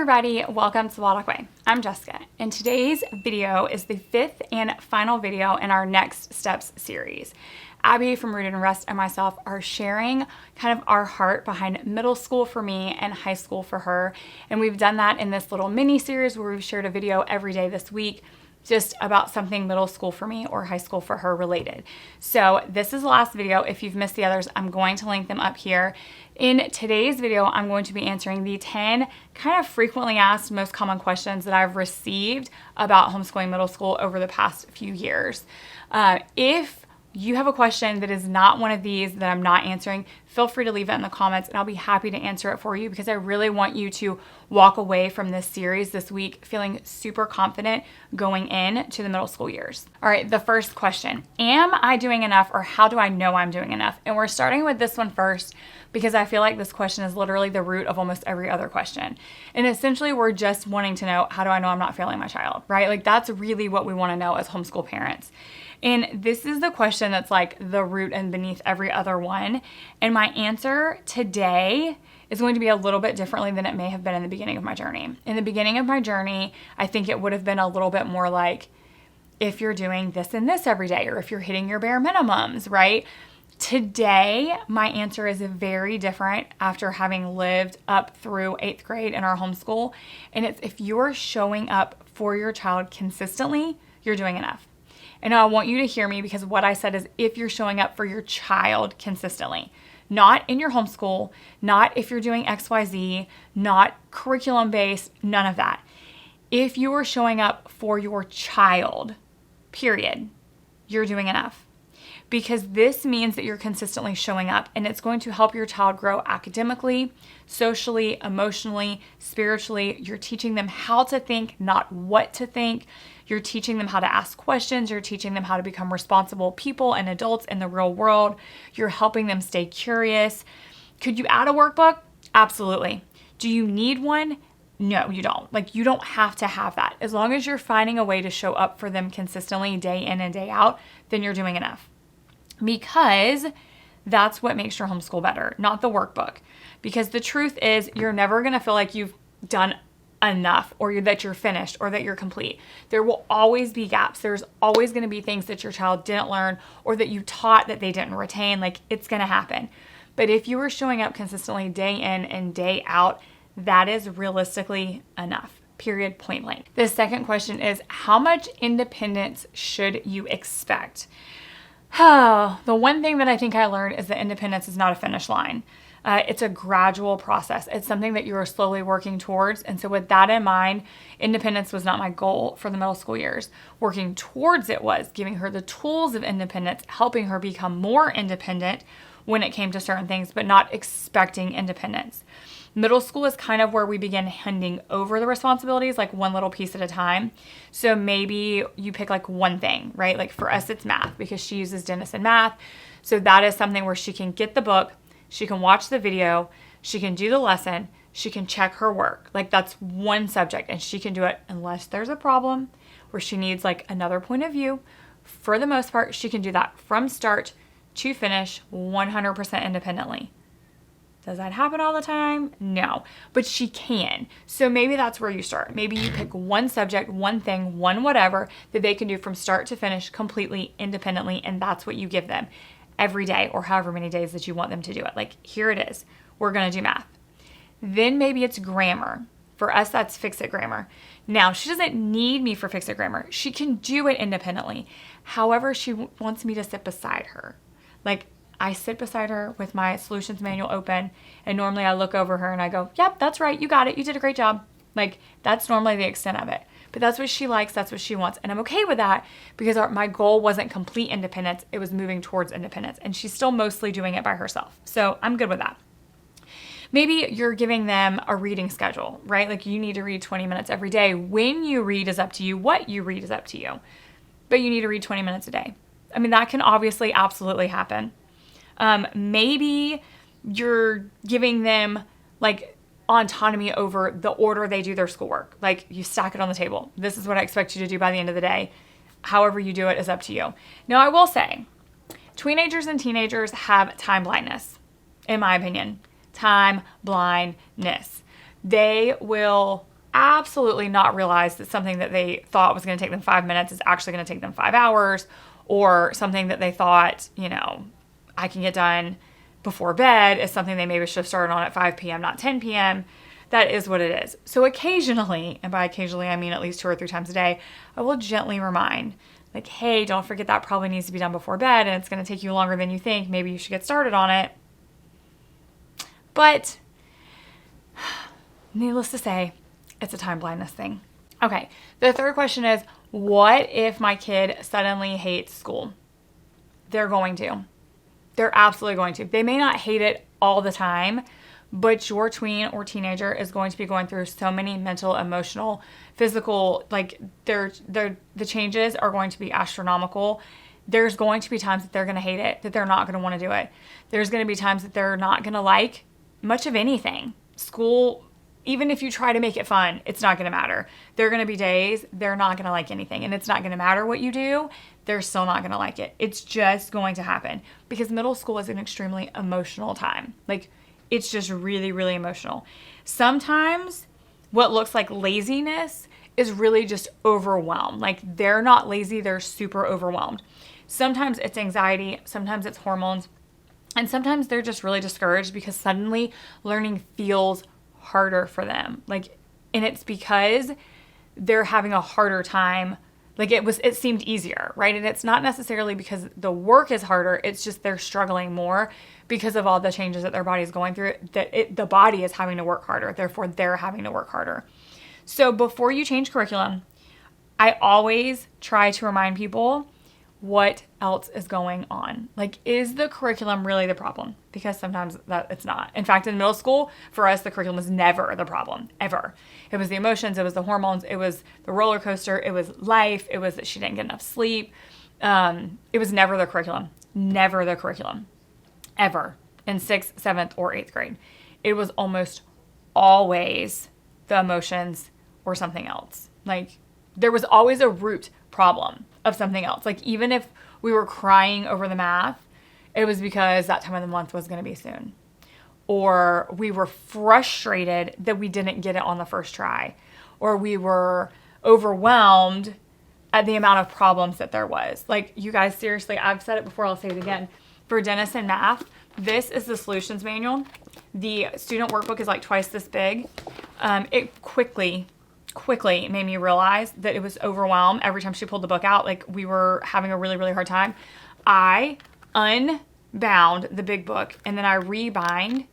everybody, welcome to 𝐂𝐴𝐲. I'm Jessica, and today's video is the fifth and final video in our Next Steps series. Abby from Read and Rest and myself are sharing kind of our heart behind middle school for me and high school for her, and we've done that in this little mini series where we've shared a video every day this week just about something middle school for me or high school for her related. So this is the last video. If you've missed the others, I'm going to link them up here. In today's video, I'm going to be answering the 10 kind of frequently asked, most common questions that I've received about homeschooling middle school over the past few years. If you have a question that is not one of these that I'm not answering, feel free to leave it in the comments and I'll be happy to answer it for you, because I really want you to walk away from this series this week feeling super confident going into the middle school years. All right, the first question, am I doing enough, or how do I know I'm doing enough? And we're starting with this one first because I feel like this question is literally the root of almost every other question. And essentially we're just wanting to know, how do I know I'm not failing my child, right? Like that's really what we want to know as homeschool parents. And this is the question that's like the root and beneath every other one. And my answer today is going to be a little bit differently than it may have been in the beginning of my journey. In the beginning of my journey, I think it would have been a little bit more like, if you're doing this and this every day, or if you're hitting your bare minimums, right? Today, my answer is very different after having lived up through 8th grade in our homeschool. And it's, if you're showing up for your child consistently, you're doing enough. And I want you to hear me, because what I said is if you're showing up for your child consistently, not in your homeschool, not if you're doing XYZ, not curriculum based, none of that. If you are showing up for your child, period, you're doing enough. Because this means that you're consistently showing up, and it's going to help your child grow academically, socially, emotionally, spiritually. You're teaching them how to think, not what to think. You're teaching them how to ask questions. You're teaching them how to become responsible people and adults in the real world. You're helping them stay curious. Could you add a workbook? Absolutely. Do you need one? No, you don't. Like, you don't have to have that. As long as you're finding a way to show up for them consistently day in and day out, then you're doing enough. Because that's what makes your homeschool better, not the workbook. Because the truth is, you're never going to feel like you've done enough, or that you're finished, or that you're complete. There will always be gaps. There's always going to be things that your child didn't learn, or that you taught that they didn't retain. Like, it's going to happen. But if you are showing up consistently day in and day out, that is realistically enough. Period, point blank. The second question is, how much independence should you expect? Oh, the one thing that I think I learned is that independence is not a finish line. It's a gradual process. It's something that you are slowly working towards. And so with that in mind, independence was not my goal for the middle school years. Working towards it was giving her the tools of independence, helping her become more independent when it came to certain things, but not expecting independence. Middle school is kind of where we begin handing over the responsibilities, like one little piece at a time. So maybe you pick like one thing, right? Like for us, it's math, because she uses Denison math. So that is something where she can get the book, she can watch the video, she can do the lesson, she can check her work. Like that's one subject, and she can do it unless there's a problem where she needs like another point of view. For the most part, she can do that from start to finish 100% independently. Does that happen all the time? No, but she can. So maybe that's where you start. Maybe you pick one subject, one thing, one whatever that they can do from start to finish completely independently, and that's what you give them every day, or however many days that you want them to do it. Like, here it is. We're going to do math. Then maybe it's grammar. For us, that's Fix-It grammar. Now, she doesn't need me for Fix-It grammar. She can do it independently. However, she wants me to sit beside her. Like, I sit beside her with my solutions manual open, and normally I look over her and I go, yep, that's right. You got it. You did a great job. Like, that's normally the extent of it. But that's what she likes. That's what she wants. And I'm okay with that, because my goal wasn't complete independence. It was moving towards independence. And she's still mostly doing it by herself. So I'm good with that. Maybe you're giving them a reading schedule, right? Like, you need to read 20 minutes every day. When you read is up to you. What you read is up to you. But you need to read 20 minutes a day. I mean, that can obviously absolutely happen. Maybe you're giving them like autonomy over the order they do their schoolwork. Like, you stack it on the table. This is what I expect you to do by the end of the day. However you do it is up to you. Now, I will say, teenagers and teenagers have time blindness, in my opinion. Time blindness. They will absolutely not realize that something that they thought was going to take them 5 minutes is actually going to take them 5 hours, or something that they thought, you know, I can get done before bed is something they maybe should have started on at 5 p.m., not 10 p.m. That is what it is. So occasionally, and by occasionally I mean at least 2 or 3 times a day, I will gently remind, like, hey, don't forget that probably needs to be done before bed and it's going to take you longer than you think. Maybe you should get started on it. But needless to say, it's a time blindness thing. Okay, the third question is, what if my kid suddenly hates school? They're going to. They're absolutely going to. They may not hate it all the time, but your tween or teenager is going to be going through so many mental, emotional, physical, like the changes are going to be astronomical. There's going to be times that they're going to hate it, that they're not going to want to do it. There's going to be times that they're not going to like much of anything. School, even if you try to make it fun, it's not going to matter. There are going to be days they're not going to like anything, and it's not going to matter what you do. They're still not going to like it. It's just going to happen because middle school is an extremely emotional time. Like, it's just really, really emotional. Sometimes what looks like laziness is really just overwhelmed. Like, they're not lazy, they're super overwhelmed. Sometimes it's anxiety, sometimes it's hormones, and sometimes they're just really discouraged because suddenly learning feels harder for them. Like, and it's because they're having a harder time. Like, it seemed easier, right? And it's not necessarily because the work is harder. It's just they're struggling more because of all the changes that their body is going through, the body is having to work harder. Therefore, they're having to work harder. So before you change curriculum, I always try to remind people what else is going on. Like, is the curriculum really the problem? Because sometimes that it's not. In fact, in middle school, for us, the curriculum was never the problem, ever. It was the emotions, it was the hormones, it was the roller coaster, it was life, it was that she didn't get enough sleep. It was never the curriculum, ever, in 6th, 7th, or 8th grade. It was almost always the emotions or something else. Like, there was always a root problem of something else. Like, even if we were crying over the math, it was because that time of the month was going to be soon. Or we were frustrated that we didn't get it on the first try. Or we were overwhelmed at the amount of problems that there was. Like, you guys, seriously, I've said it before, I'll say it again. For dentists and math, this is the solutions manual. The student workbook is like twice this big. It quickly made me realize that it was overwhelmed every time she pulled the book out. Like, we were having a really, really hard time. I unbound the big book and then I rebind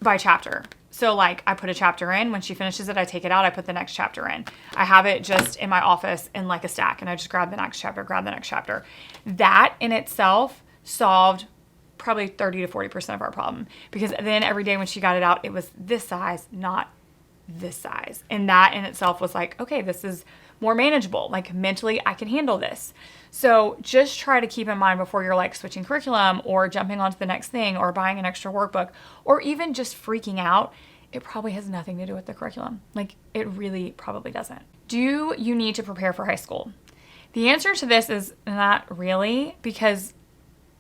by chapter. So, like, I put a chapter in. When she finishes it, I take it out. I put the next chapter in. I have it just in my office in like a stack, and I just grab the next chapter. That in itself solved probably 30 to 40% of our problem, because then every day when she got it out, it was this size, not this size. And that in itself was like, okay, this is more manageable. Like, mentally, I can handle this. So just try to keep in mind before you're like switching curriculum or jumping onto the next thing or buying an extra workbook or even just freaking out, it probably has nothing to do with the curriculum. Like, it really probably doesn't. Do you need to prepare for high school? The answer to this is not really, because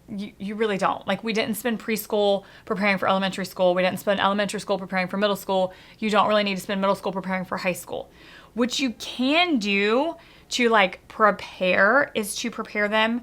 you really don't. Like, we didn't spend preschool preparing for elementary school. We didn't spend elementary school preparing for middle school. You don't really need to spend middle school preparing for high school. What you can do to like prepare is to prepare them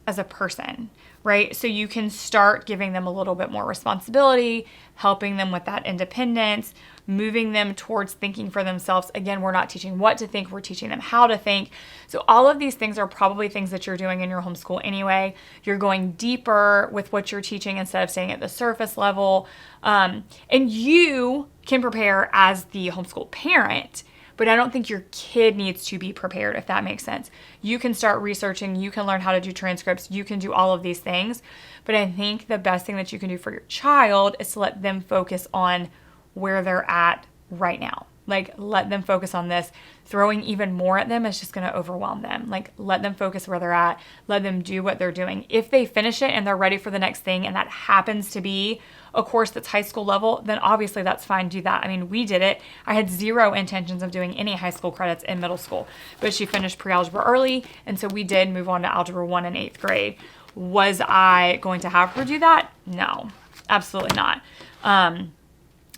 as a person, right? So you can start giving them a little bit more responsibility, helping them with that independence, moving them towards thinking for themselves. Again, we're not teaching what to think, we're teaching them how to think. So all of these things are probably things that you're doing in your homeschool anyway. You're going deeper with what you're teaching instead of staying at the surface level. And you can prepare as the homeschool parent, but I don't think your kid needs to be prepared, if that makes sense. You can start researching, you can learn how to do transcripts, you can do all of these things. But I think the best thing that you can do for your child is to let them focus on where they're at right now. Like, let them focus on this. Throwing even more at them is just going to overwhelm them. Like, let them focus where they're at. Let them do what they're doing. If they finish it and they're ready for the next thing, and that happens to be a course that's high school level, then obviously that's fine. Do that. I mean, we did it. I had zero intentions of doing any high school credits in middle school, but she finished pre-algebra early, and so we did move on to algebra 1 in 8th grade. Was I going to have her do that? No, absolutely not.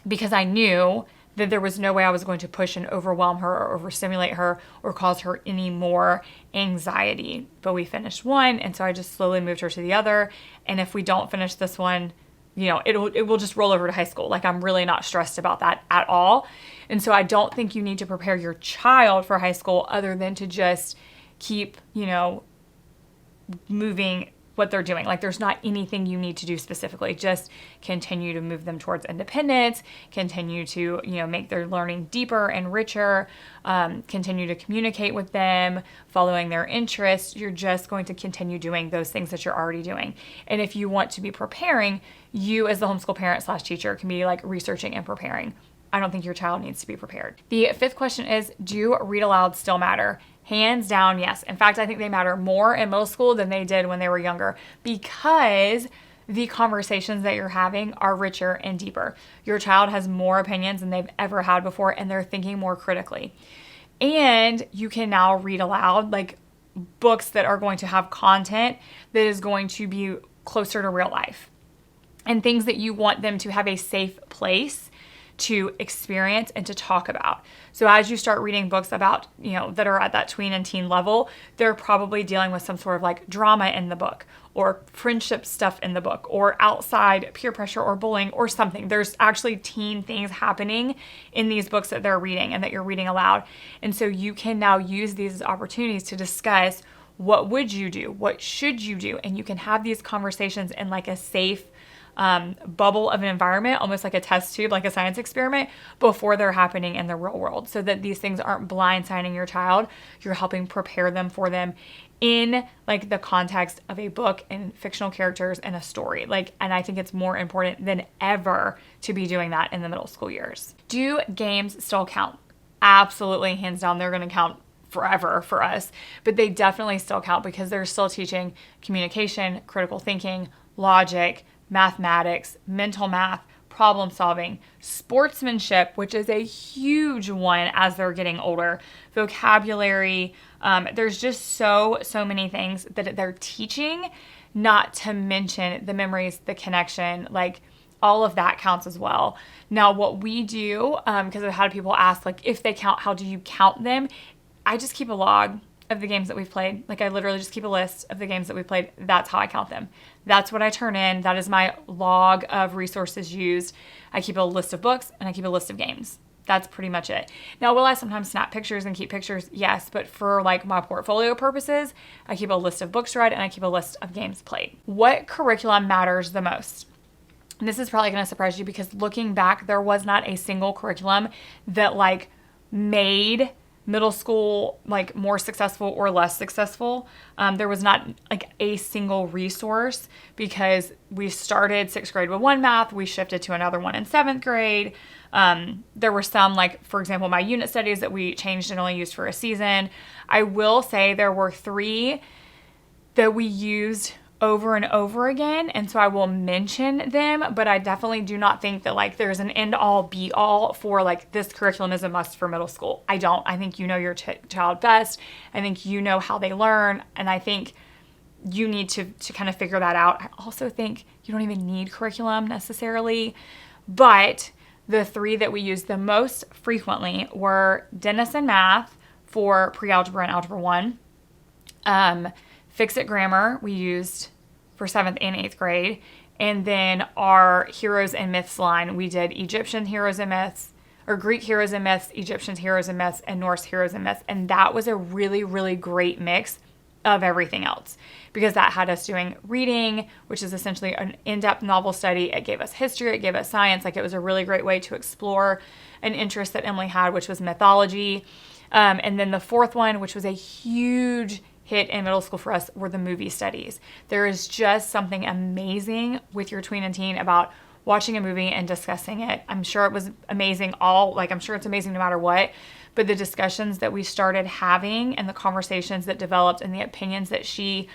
Because I knew that there was no way I was going to push and overwhelm her or overstimulate her or cause her any more anxiety. But we finished one, and so I just slowly moved her to the other. And if we don't finish this one, it will just roll over to high school. Like, I'm really not stressed about that at all. And so I don't think you need to prepare your child for high school other than to just keep, moving what they're doing. Like, there's not anything you need to do specifically. Just continue to move them towards independence, continue to, make their learning deeper and richer, continue to communicate with them, following their interests. You're just going to continue doing those things that you're already doing. And if you want to be preparing, you as the homeschool parent / teacher can be like researching and preparing. I don't think your child needs to be prepared. The fifth question is, do read-alouds still matter? Hands down, yes. In fact, I think they matter more in middle school than they did when they were younger, because the conversations that you're having are richer and deeper. Your child has more opinions than they've ever had before, and they're thinking more critically. And you can now read aloud, like books that are going to have content that is going to be closer to real life, and things that you want them to have a safe place to experience and to talk about. So as you start reading books about, that are at that tween and teen level, they're probably dealing with some sort of like drama in the book, or friendship stuff in the book, or outside peer pressure or bullying or something. There's actually teen things happening in these books that they're reading and that you're reading aloud. And so you can now use these as opportunities to discuss, what would you do? What should you do? And you can have these conversations in like a safe bubble of an environment, almost like a test tube, like a science experiment, before they're happening in the real world, so that these things aren't blindsiding your child. You're helping prepare them for them in like the context of a book and fictional characters and a story. And I think it's more important than ever to be doing that in the middle school years. Do games still count? Absolutely, hands down, they're going to count forever for us, but they definitely still count because they're still teaching communication, critical thinking, logic, mathematics, mental math, problem solving, sportsmanship, which is a huge one as they're getting older, vocabulary. There's just so many things that they're teaching, not to mention the memories, the connection, like all of that counts as well. Now, what we do, because I've had people ask, like, if they count, how do you count them? I just keep a log of the games that we've played. Like, I literally just keep a list of the games that we've played. That's how I count them. That's what I turn in. That is my log of resources used. I keep a list of books and I keep a list of games. That's pretty much it. Now, will I sometimes snap pictures and keep pictures? Yes, but for like my portfolio purposes, I keep a list of books read and I keep a list of games played. What curriculum matters the most? And this is probably going to surprise you, because looking back, there was not a single curriculum that like made middle school like more successful or less successful. There was not like a single resource, because we started 6th grade with one math, we shifted to another one in 7th grade. There were some, like, for example, my unit studies that we changed and only used for a season. I will say there were 3 that we used over and over again, and so I will mention them, but I definitely do not think that like there's an end all be all for like this curriculum is a must for middle school. I don't. I think you know your child best. I think you know how they learn, and I think you need to kind of figure that out. I also think you don't even need curriculum necessarily, but the 3 that we used the most frequently were Denison Math for pre-algebra and algebra 1, Fix-It Grammar we used for 7th and 8th grade. And then our Heroes and Myths line, we did Egyptian Heroes and Myths, or Greek Heroes and Myths, Egyptian Heroes and Myths, and Norse Heroes and Myths. And that was a really, really great mix of everything else, because that had us doing reading, which is essentially an in-depth novel study. It gave us history, it gave us science. Like, it was a really great way to explore an interest that Emily had, which was mythology. And then the 4th one, which was a huge hit in middle school for us, were the movie studies. There is just something amazing with your tween and teen about watching a movie and discussing it. I'm sure it was amazing I'm sure it's amazing no matter what, but the discussions that we started having and the conversations that developed and the opinions that she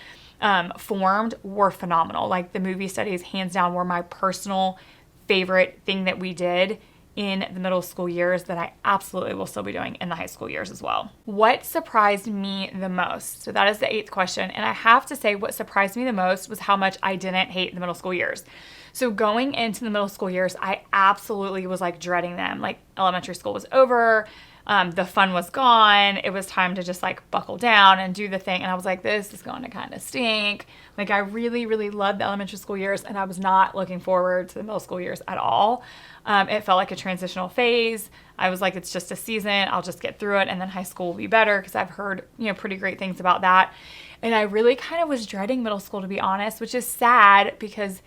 formed were phenomenal. Like, the movie studies, hands down, were my personal favorite thing that we did in the middle school years that I absolutely will still be doing in the high school years as well. What surprised me the most? So that is the 8th question. And I have to say what surprised me the most was how much I didn't hate the middle school years. So going into the middle school years, I absolutely was like dreading them. Like elementary school was over. The fun was gone. It was time to just like buckle down and do the thing. And I was like, this is going to kind of stink. Like I really, really loved the elementary school years and I was not looking forward to the middle school years at all. It felt like a transitional phase. I was like, it's just a season. I'll just get through it. And then high school will be better because I've heard, pretty great things about that. And I really kind of was dreading middle school, to be honest, which is sad because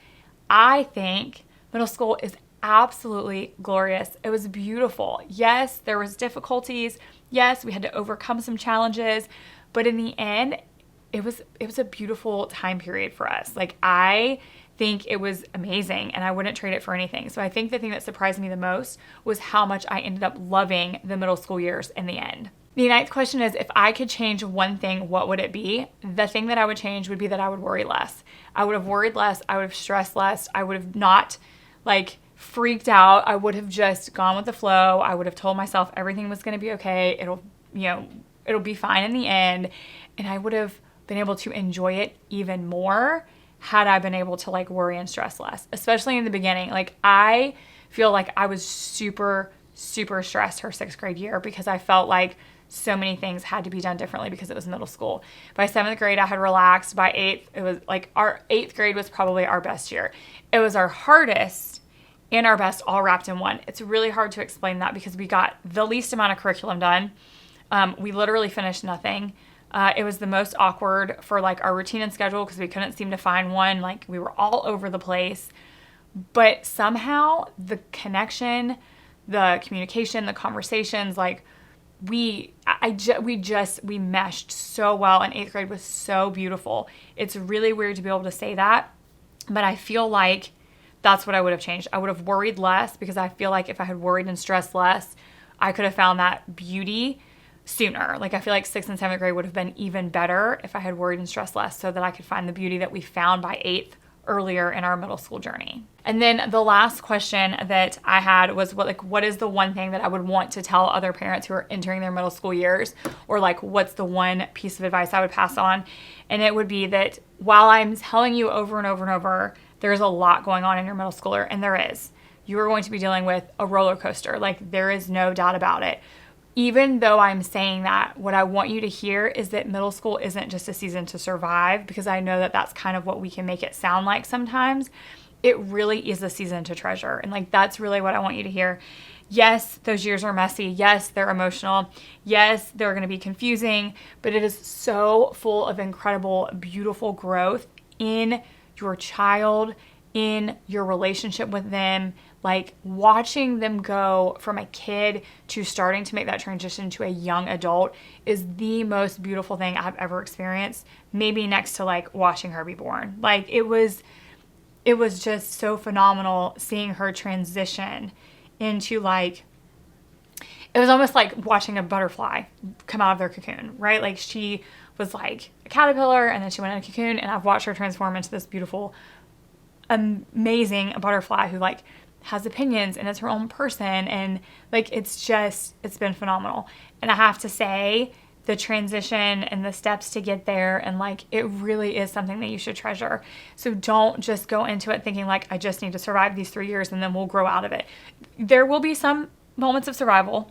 I think middle school is absolutely glorious. It was beautiful. Yes, there was difficulties. Yes, we had to overcome some challenges, but in the end, it was a beautiful time period for us. Like I think it was amazing and I wouldn't trade it for anything. So I think the thing that surprised me the most was how much I ended up loving the middle school years in the end. The 9th question is, if I could change one thing, what would it be? The thing that I would change would be that I would worry less. I would have worried less. I would have stressed less. I would have not freaked out. I would have just gone with the flow. I would have told myself everything was going to be okay. It'll be fine in the end. And I would have been able to enjoy it even more had I been able to worry and stress less, especially in the beginning. I feel like I was super, super stressed her 6th grade year because I felt like so many things had to be done differently because it was middle school. By 7th grade, I had relaxed. By 8th, it was our 8th grade was probably our best year. It was our hardest and our best all wrapped in one. It's really hard to explain that because we got the least amount of curriculum done. We literally finished nothing. It was the most awkward for our routine and schedule because we couldn't seem to find one. We were all over the place. But somehow the connection, the communication, the conversations, we meshed so well, and 8th grade was so beautiful. It's really weird to be able to say that, but I feel like that's what I would have changed. I would have worried less because I feel like if I had worried and stressed less, I could have found that beauty sooner. I feel like 6th and 7th grade would have been even better if I had worried and stressed less so that I could find the beauty that we found by 8th earlier in our middle school journey. And then the last question that I had was what is the one thing that I would want to tell other parents who are entering their middle school years, or what's the one piece of advice I would pass on? And it would be that while I'm telling you over and over and over, there's a lot going on in your middle schooler, and there is. You are going to be dealing with a roller coaster. There is no doubt about it. Even though I'm saying that, what I want you to hear is that middle school isn't just a season to survive, because I know that that's kind of what we can make it sound like sometimes. It really is a season to treasure. And that's really what I want you to hear. Yes, those years are messy. Yes, they're emotional. Yes, they're going to be confusing, but it is so full of incredible, beautiful growth in your child, in your relationship with them. Watching them go from a kid to starting to make that transition to a young adult is the most beautiful thing I've ever experienced, maybe next to watching her be born. It was just so phenomenal seeing her transition into it was almost like watching a butterfly come out of their cocoon, right? She was a caterpillar and then she went in a cocoon, and I've watched her transform into this beautiful, amazing butterfly who has opinions and is her own person, and it's been phenomenal. And I have to say, the transition and the steps to get there, and it really is something that you should treasure. So don't just go into it thinking I just need to survive these 3 years and then we'll grow out of it. There will be some moments of survival.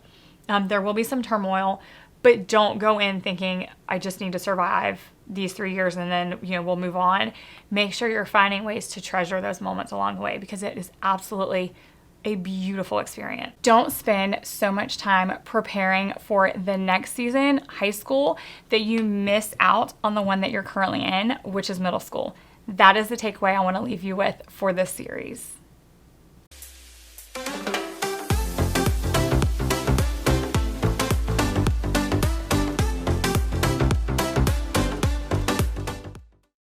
There will be some turmoil, but don't go in thinking I just need to survive these 3 years and then, we'll move on. Make sure you're finding ways to treasure those moments along the way, because it is absolutely a beautiful experience. Don't spend so much time preparing for the next season, high school, that you miss out on the one that you're currently in, which is middle school. That is the takeaway I want to leave you with for this series.